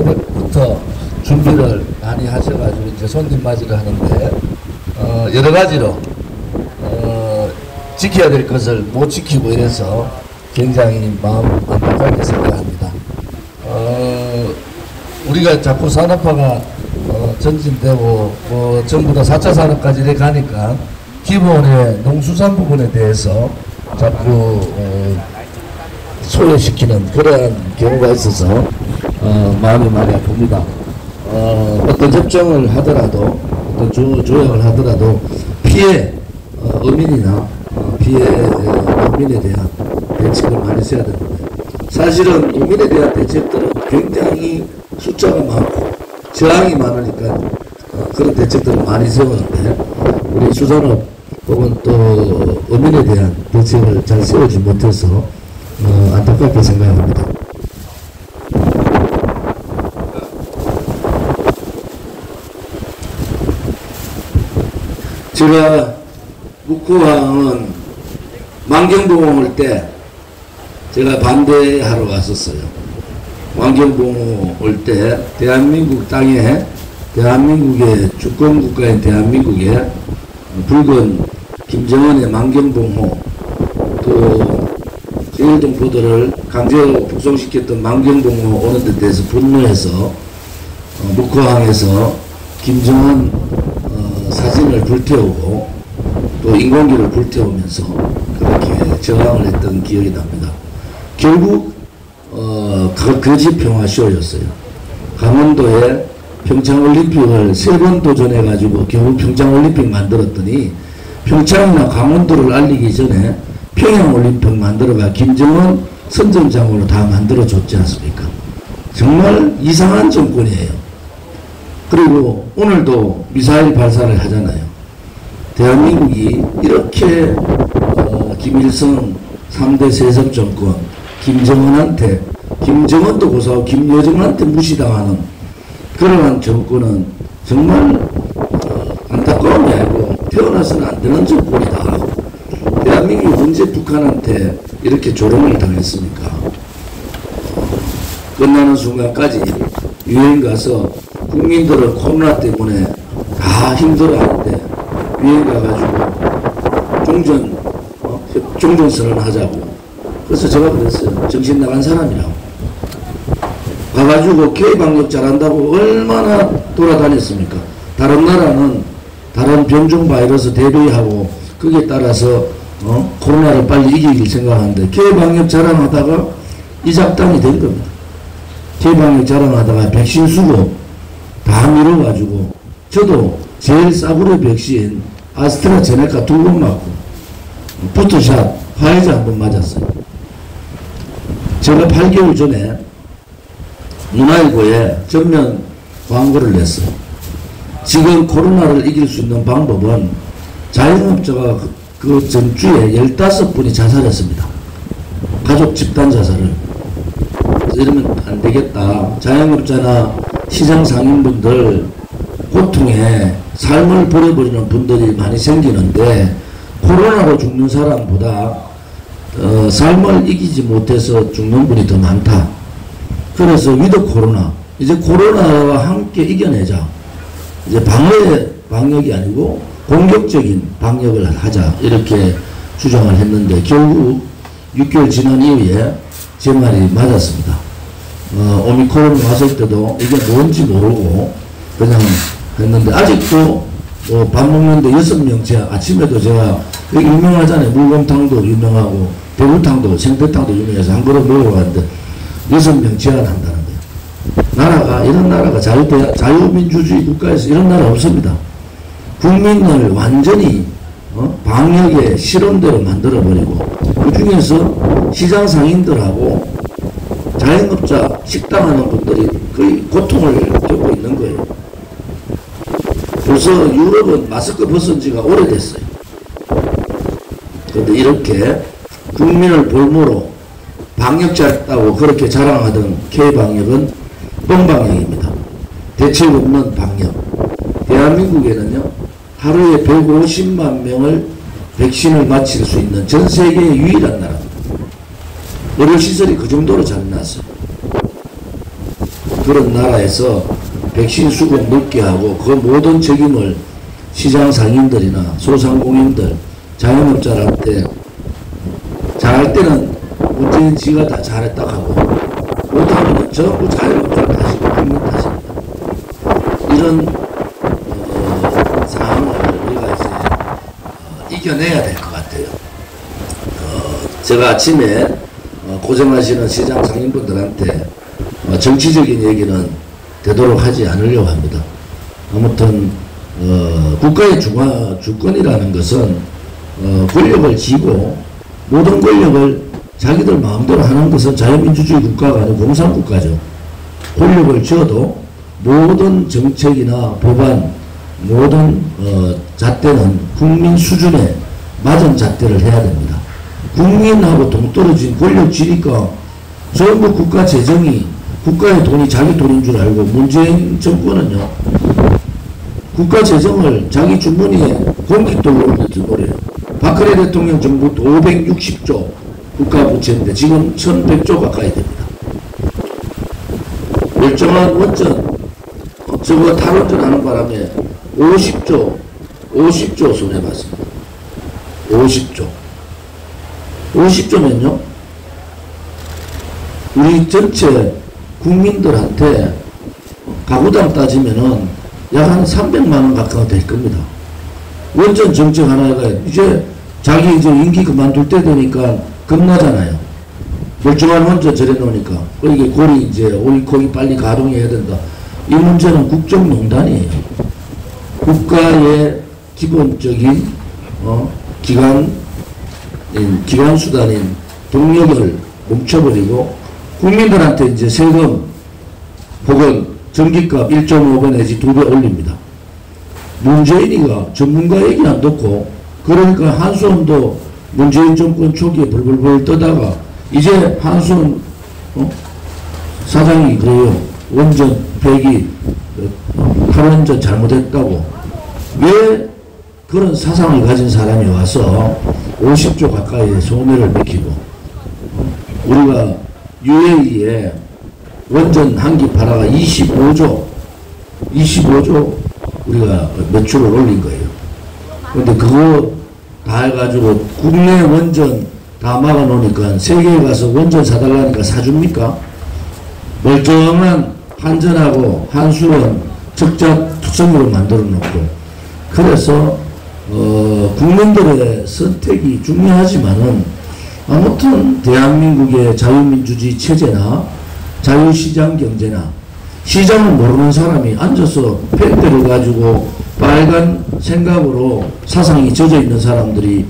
새벽부터 준비를 많이 하셔가지고 이제 손님 맞이를 하는데 여러 가지로 지켜야 될 것을 못 지키고 이래서 굉장히 마음 안타깝게 생각합니다. 우리가 자꾸 산업화가 전진되고 전부 다 4차 산업까지 이렇게 가니까 기본의 농수산 부분에 대해서 자꾸 소외시키는 그러한 경우가 있어서 마음이 많이 아픕니다. 어떤 협정을 하더라도 어떤 조약을 하더라도 피해 어민이나 피해 농민에 대한 대책을 많이 써야 되는데 사실은 농민에 대한 대책들은 굉장히 숫자가 많고 저항이 많으니까 그런 대책들을 많이 세우는데 우리 수산업 혹은 또 어민에 대한 대책을 잘 세우지 못해서 안타깝게 생각합니다. 제가 묵호항은 만경봉호 올 때 제가 반대하러 왔었어요. 만경봉호 올 때 대한민국 땅에 대한민국의 주권국가인 대한민국에 붉은 김정은의 만경봉호 또 제일동포들을 강제로 북송시켰던 만경봉호 오는 데 대해서 분노해서 묵호항에서 김정은 사진을 불태우고 또 인공기를 불태우면서 그렇게 저항을 했던 기억이 납니다. 결국 거짓 평화쇼였어요. 강원도에 평창올림픽을 3번 도전해가지고 결국 평창올림픽 만들었더니 평창이나 강원도를 알리기 전에 평양올림픽 만들어가 김정은 선전장으로 다 만들어줬지 않습니까? 정말 이상한 정권이에요. 그리고 오늘도 미사일 발사를 하잖아요. 대한민국이 이렇게 김일성 3대 세습 정권 김정은한테 김정은도 고사하고 김여정한테 무시당하는 그러한 정권은 정말 안타까움이 아니고 태어나서는 안 되는 정권이다. 대한민국이 언제 북한한테 이렇게 조롱을 당했습니까? 끝나는 순간까지 유엔 가서 국민들은 코로나 때문에 다 힘들어하는데 유엔 가가지고 종전선언을 하자고. 그래서 제가 그랬어요. 정신 나간 사람이라고. 가가지고 K방역 잘한다고 얼마나 돌아다녔습니까? 다른 나라는 다른 변종 바이러스 대비하고 거기에 따라서 코로나를 빨리 이기길 생각하는데 K방역 자랑하다가 이 작당이 된 겁니다. K방역 자랑하다가 백신 수급 다 밀어가지고 저도 제일 싸구려 백신 아스트라제네카 2번 맞고 부터샷 화이자 1번 맞았어요. 제가 8개월 전에 문화일보에 전면 광고를 냈어요. 지금 코로나를 이길 수 있는 방법은 자영업자가 그 전주에 15분이 자살했습니다. 가족 집단 자살을. 그래서 이러면 안 되겠다. 자영업자나 시장 상인분들 고통에 삶을 버려버리는 분들이 많이 생기는데 코로나로 죽는 사람보다 삶을 이기지 못해서 죽는 분이 더 많다. 그래서 위드 코로나, 이제 코로나와 함께 이겨내자. 이제 방역이 아니고 공격적인 방역을 하자. 이렇게 주장을 했는데 결국 6개월 지난 이후에 제 말이 맞았습니다. 오미크론 왔을 때도 이게 뭔지 모르고 그냥 했는데 아직도 밥 먹는데 6명째 아침에도 제가 여기 유명하잖아요. 물곰탕도 유명하고 대구탕도 생태탕도 유명해서 한 그릇 먹으러 갔는데 6명 제한한다는 거예요. 나라가 이런 나라가 자유민주주의 국가에서 이런 나라 없습니다. 국민을 완전히 방역의 실험대로 만들어버리고 그 중에서 시장 상인들하고 자영업자 식당하는 분들이 거의 고통을 겪고 있는 거예요. 벌써 유럽은 마스크 벗은 지가 오래됐어요. 그런데 이렇게 국민을 볼모로 방역 잘했다고 그렇게 자랑하던 K방역은 뻥방역입니다. 대책 없는 방역. 대한민국에는요 하루에 150만 명을 백신을 맞힐 수 있는 전 세계의 유일한 나라입니다. 의료시설이 그 정도로 잘 나왔어요. 그런 나라에서 백신 수급 늦게 하고 그 모든 책임을 시장 상인들이나 소상공인들, 자영업자한테 잘할 때는 문재인 지가 다 잘했다 하고 못하면 전부 자영업자 탓이고 국민 탓입니다. 이런 상황을 우리가 이제 이겨내야 될 것 같아요. 제가 아침에 고생하시는 시장 상인분들한테 정치적인 얘기는 되도록 하지 않으려고 합니다. 아무튼 국가의 주권이라는 것은 권력을 쥐고 모든 권력을 자기들 마음대로 하는 것은 자유민주주의 국가가 아니고 공산국가죠. 권력을 쥐어도 모든 정책이나 법안, 모든 잣대는 국민 수준에 맞은 잣대를 해야 됩니다. 국민하고 동떨어진 권력 쥐니까 전부 국가 재정이 국가의 돈이 자기 돈인 줄 알고 문재인 정권은요 국가 재정을 자기 주머니에 공깃돌로 넣어버려요. 박근혜 대통령 정부도 560조 국가 부채인데 지금 1100조 가까이 됩니다. 멀쩡한 원전 저거 탈원전하는 바람에 50조 손해봤습니다. 50조면요 우리 전체 국민들한테 가구당 따지면은 약 한 300만원 가까이 될 겁니다. 원전 정책 하나가 이제 자기 이제 임기 그만둘 때 되니까 겁나잖아요. 멀쩡한 원전 저래 놓으니까. 이게 고리 이제 거기 빨리 가동해야 된다. 이 문제는 국정농단이에요. 국가의 기본적인 기관수단인 동력을 멈춰버리고 국민들한테 이제 세금 혹은 전기값 1.5배 내지 2배 올립니다. 문재인이가 전문가 얘기 안 듣고 그러니까 한수원도 문재인 정권 초기에 벌벌벌 떠다가 이제 한수원 사장이 그래요. 원전 폐기 탈원전 잘못했다고. 왜 그런 사상을 가진 사람이 와서 50조 가까이의 손해를 미치고 우리가 UAE에 원전 한기 팔아가 25조 우리가 매출을 올린 거예요. 근데 그거 다 해가지고 국내 원전 다 막아놓으니까 세계에 가서 원전 사달라니까 사줍니까? 멀쩡한 한전하고 한수원 적자투성으로 만들어 놓고 그래서 국민들의 선택이 중요하지만은 아무튼 대한민국의 자유민주주의 체제나 자유시장 경제나 시장을 모르는 사람이 앉아서 펜대를 가지고 빨간 생각으로 사상이 젖어 있는 사람들이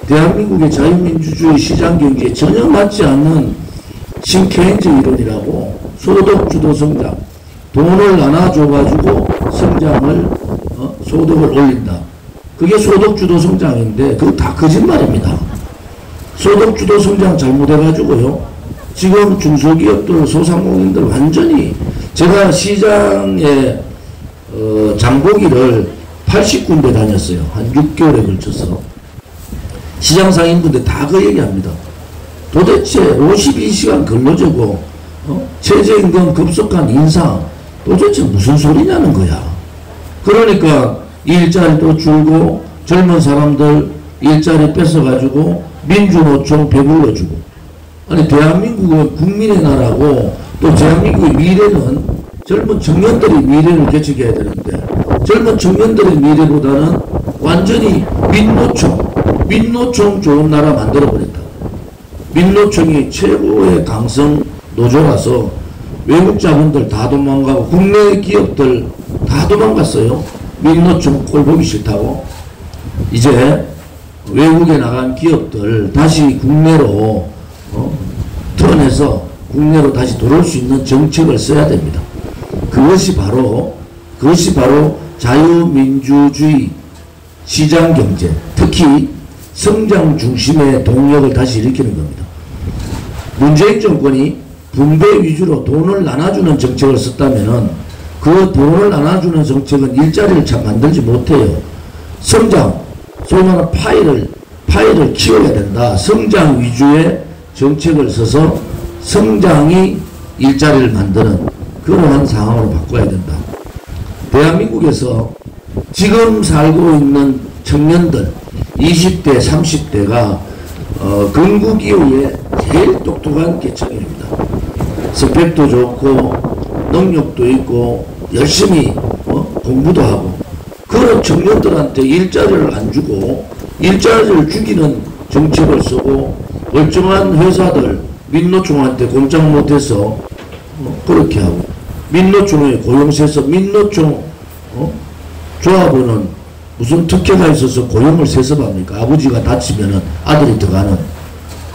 대한민국의 자유민주주의 시장 경제에 전혀 맞지 않는 신케인즈 이론이라고 소득주도 성장, 돈을 나눠줘가지고 성장을 소득을 올린다. 그게 소득주도 성장인데 그거 다 거짓말입니다. 소득주도 성장 잘못해가지고요. 지금 중소기업들, 소상공인들 완전히 제가 시장에 장보기를 80군데 다녔어요. 한 6개월에 걸쳐서. 시장 상인분들 다 그 얘기합니다. 도대체 52시간 근로제고 최저임금 급속한 인상 도대체 무슨 소리냐는 거야. 그러니까 일자리도 줄고 젊은 사람들 일자리 뺏어가지고 민주노총 배불러주고 아니 대한민국은 국민의 나라고 또 대한민국의 미래는 젊은 청년들이 미래를 개척해야 되는데 젊은 청년들의 미래보다는 완전히 민노총 좋은 나라 만들어버렸다. 민노총이 최고의 강성 노조라서 외국 자본들 다 도망가고 국내 기업들 다 도망갔어요. 민노총 꼴 보기 싫다고. 이제 외국에 나간 기업들 다시 국내로 턴해서 국내로 다시 들어올 수 있는 정책을 써야 됩니다. 그것이 바로 자유민주주의 시장경제, 특히 성장 중심의 동력을 다시 일으키는 겁니다. 문재인 정권이 분배 위주로 돈을 나눠주는 정책을 썼다면은 그 돈을 나눠주는 정책은 일자리를 잘 만들지 못해요. 성장, 소위 말하는 파이를 키워야 된다. 성장 위주의 정책을 써서 성장이 일자리를 만드는 그 그러한 상황으로 바꿔야 된다. 대한민국에서 지금 살고 있는 청년들 20대, 30대가 건국 이후에 제일 똑똑한 계층입니다. 스펙도 좋고 능력도 있고 열심히 공부도 하고 그런 청년들한테 일자리를 안 주고 일자리를 죽이는 정책을 쓰고 멀쩡한 회사들 민노총한테 공장 못해서 그렇게 하고 민노총에 고용세서 민노총 조합원은 무슨 특혜가 있어서 고용을 세습합니까? 아버지가 다치면은 아들이 들어가는.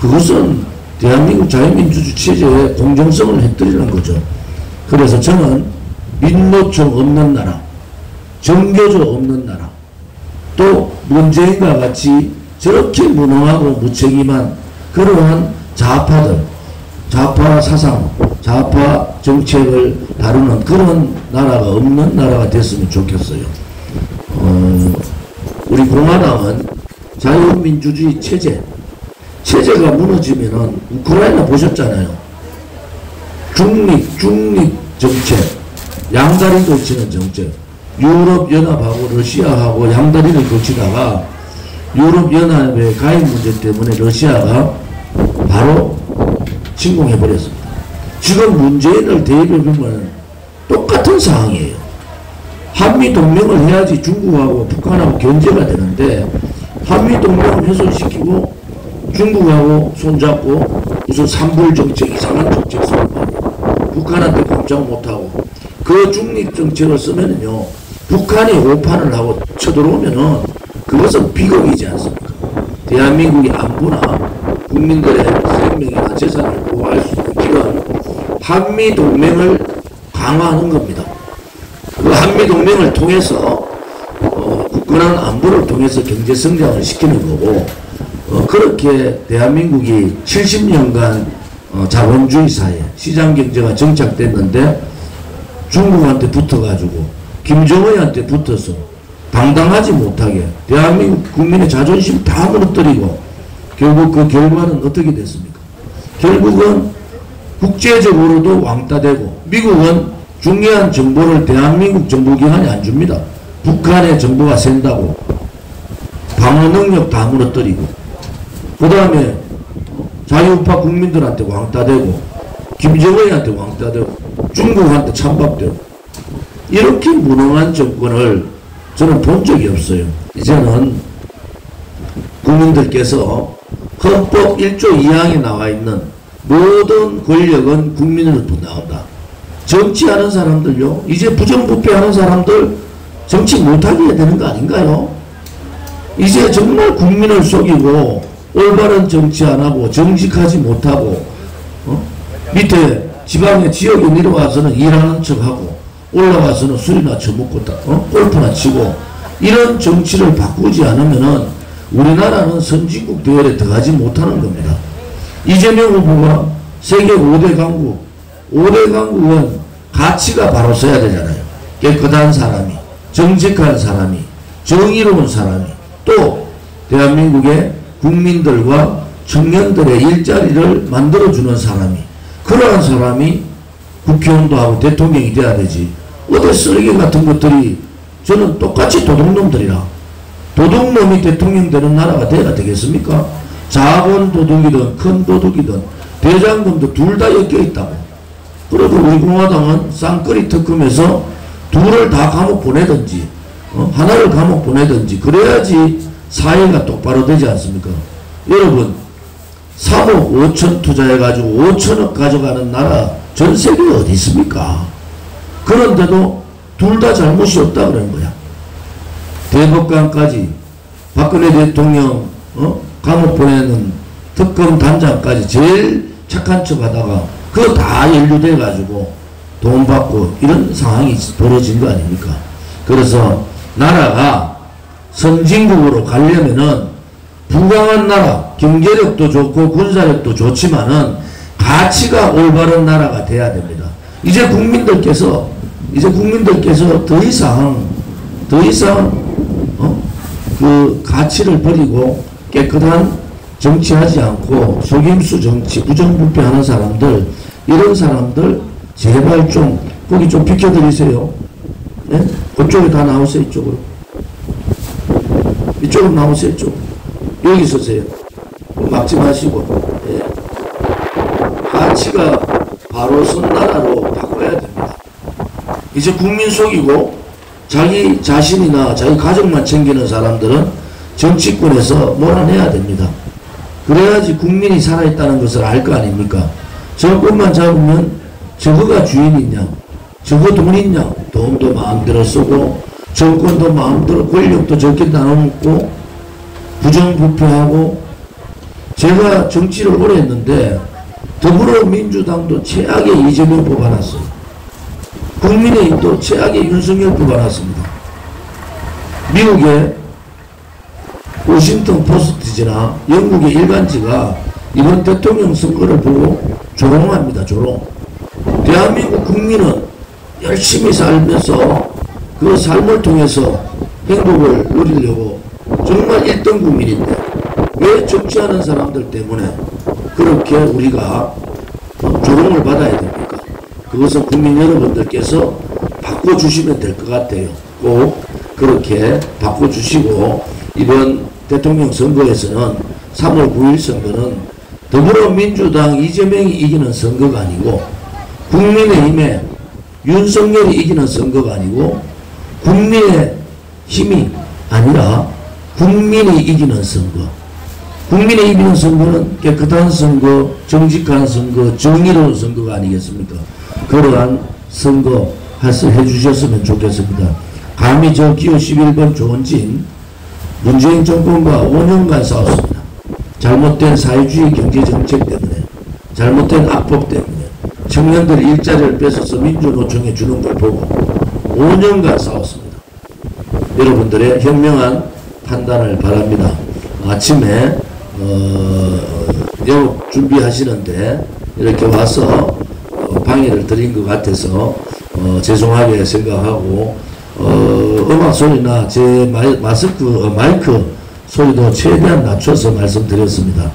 그것은 대한민국 자유민주주의 체제의 공정성을 획득하는 거죠. 그래서 저는 민노총 없는 나라, 정교조 없는 나라, 또 문재인과 같이 저렇게 무능하고 무책임한 그러한 좌파들, 좌파 사상, 좌파 정책을 다루는 그런 나라가 없는 나라가 됐으면 좋겠어요. 우리 공화당은 자유민주주의 체제가 무너지면은 우크라이나 보셨잖아요. 중립 정책, 양다리 걸치는 정책. 유럽연합하고 러시아하고 양다리를 걸치다가 유럽연합의 가입 문제 때문에 러시아가 바로 침공해버렸습니다. 지금 문재인을 대입해보면 똑같은 상황이에요. 한미동맹을 해야지 중국하고 북한하고 견제가 되는데 한미동맹을 훼손시키고 중국하고 손잡고 무슨 산불정책 이상한 정책 쓰는 거예요. 북한한테 꼼짝 못하고 그 중립정책을 쓰면은요 북한이 오판을 하고 쳐들어오면은 그것은 비극이지 않습니까? 대한민국의 안보나 국민들의 생명이나 재산을 보호할 수 있는 기간 한미동맹을 강화하는 겁니다. 그 한미동맹을 통해서 굳건한 안보를 통해서 경제성장을 시키는 거고 그렇게 대한민국이 70년간 자본주의 사회 시장경제가 정착됐는데 중국한테 붙어가지고 김정은한테 붙어서 당당하지 못하게 대한민국 국민의 자존심 다 무너뜨리고 결국 그 결과는 어떻게 됐습니까? 결국은 국제적으로도 왕따되고 미국은 중요한 정보를 대한민국 정보기관이 안 줍니다. 북한의 정보가 샌다고 방어 능력 다 무너뜨리고 그 다음에 자유우파 국민들한테 왕따되고 김정은한테 왕따되고 중국한테 찬밥되고 이렇게 무능한 정권을 저는 본 적이 없어요. 이제는 국민들께서 헌법 1조 2항에 나와 있는 모든 권력은 국민으로부터 나온다. 정치하는 사람들요. 이제 부정부패하는 사람들 정치 못하게 해야 되는 거 아닌가요? 이제 정말 국민을 속이고 올바른 정치 안 하고 정직하지 못하고 밑에 지방의 지역에 내려와서는 일하는 척하고 올라가서는 술이나 처먹고 골프나 치고 이런 정치를 바꾸지 않으면은 우리나라는 선진국 대열에 들어가지 못하는 겁니다. 이재명 후보가 세계 5대 강국 5대 강국은 가치가 바로 서야 되잖아요. 깨끗한 사람이 정직한 사람이 정의로운 사람이 또 대한민국의 국민들과 청년들의 일자리를 만들어주는 사람이 그러한 사람이 국회의원도 하고 대통령이 돼야 되지. 어디 쓰레기 같은 것들이 저는 똑같이 도둑놈들이라 도둑놈이 대통령 되는 나라가 돼야 되겠습니까? 작은 도둑이든 큰 도둑이든 대장금도 둘 다 엮여 있다고. 그래도 우리 공화당은 쌍끌이 특검에서 둘을 다 감옥 보내든지 하나를 감옥 보내든지 그래야지 사회가 똑바로 되지 않습니까? 여러분 3억 5천 투자해가지고 5천억 가져가는 나라 전 세계에 어디 있습니까? 그런데도 둘 다 잘못이 없다 그러는 거야. 대법관까지 박근혜 대통령 감옥 보내는 특검 단장까지 제일 착한 척 하다가 그거 다 연루돼 가지고 돈 받고 이런 상황이 벌어진 거 아닙니까? 그래서 나라가 선진국으로 가려면은 부강한 나라, 경제력도 좋고 군사력도 좋지만은 가치가 올바른 나라가 돼야 됩니다. 이제 국민들께서 더 이상 그 가치를 버리고 깨끗한 정치하지 않고 속임수 정치, 부정부패하는 사람들 이런 사람들 제발 좀 거기 좀 비켜드리세요. 네? 그쪽에 다 나오세요. 이쪽으로. 이쪽으로 나오세요. 이쪽. 여기 서세요. 막지 마시고. 예. 가치가 바로 선 나라로 바꿔야 됩니다. 이제 국민 속이고 자기 자신이나 자기 가족만 챙기는 사람들은 정치권에서 몰아내야 됩니다. 그래야지 국민이 살아있다는 것을 알 거 아닙니까? 정권만 잡으면 저거가 주인이냐, 저거 돈 있냐, 돈도 마음대로 쓰고 정권도 마음대로 권력도 적게 나눠먹고 부정부패하고. 제가 정치를 오래 했는데 더불어민주당도 최악의 이재명 뽑아놨어요. 국민의힘도 최악의 윤석열 뽑아놨습니다. 미국의 워싱턴 포스트지나 영국의 일간지가 이번 대통령 선거를 보고 조롱합니다. 조롱. 대한민국 국민은 열심히 살면서 그 삶을 통해서 행복을 누리려고 정말 1등 국민인데 왜 정치하는 사람들 때문에 그렇게 우리가 조롱을 받아야 됩니까? 그것은 국민 여러분들께서 바꿔주시면 될 것 같아요. 꼭 그렇게 바꿔주시고, 이번 대통령 선거에서는 3월 9일 선거는 더불어민주당 이재명이 이기는 선거가 아니고 국민의힘의 윤석열이 이기는 선거가 아니고 국민의 힘이 아니라 국민이 이기는 선거. 국민이 이기는 선거는 깨끗한 선거, 정직한 선거, 정의로운 선거가 아니겠습니까? 그러한 선거 해주셨으면 좋겠습니다. 감히 저 기호 11번 조원진 문재인 정권과 5년간 싸웠습니다. 잘못된 사회주의 경제정책 때문에, 잘못된 악법 때문에 청년들 일자리를 뺏어서 민주노총에 주는 걸 보고 5년간 싸웠습니다. 여러분들의 현명한 판단을 바랍니다. 아침에 영업 준비하시는데 이렇게 와서 방해를 드린 것 같아서 죄송하게 생각하고, 음악 소리나 제 마이크 소리도 최대한 낮춰서 말씀드렸습니다.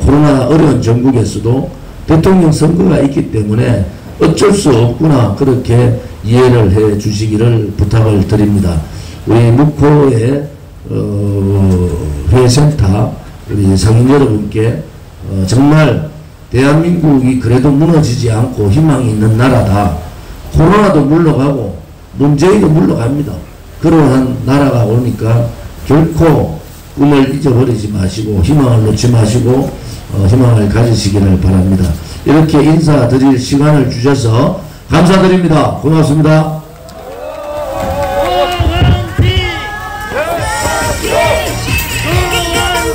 코로나 어려운 전국에서도 대통령 선거가 있기 때문에 어쩔 수 없구나, 그렇게 이해를 해 주시기를 부탁을 드립니다. 우리 묵호의 회센터 우리 상인 여러분께 정말 대한민국이 그래도 무너지지 않고 희망이 있는 나라다. 코로나도 물러가고 문재인도 물러갑니다. 그러한 나라가 오니까 결코 꿈을 잊어버리지 마시고 희망을 놓지 마시고 희망을 가지시기를 바랍니다. 이렇게 인사드릴 시간을 주셔서 감사드립니다. 고맙습니다.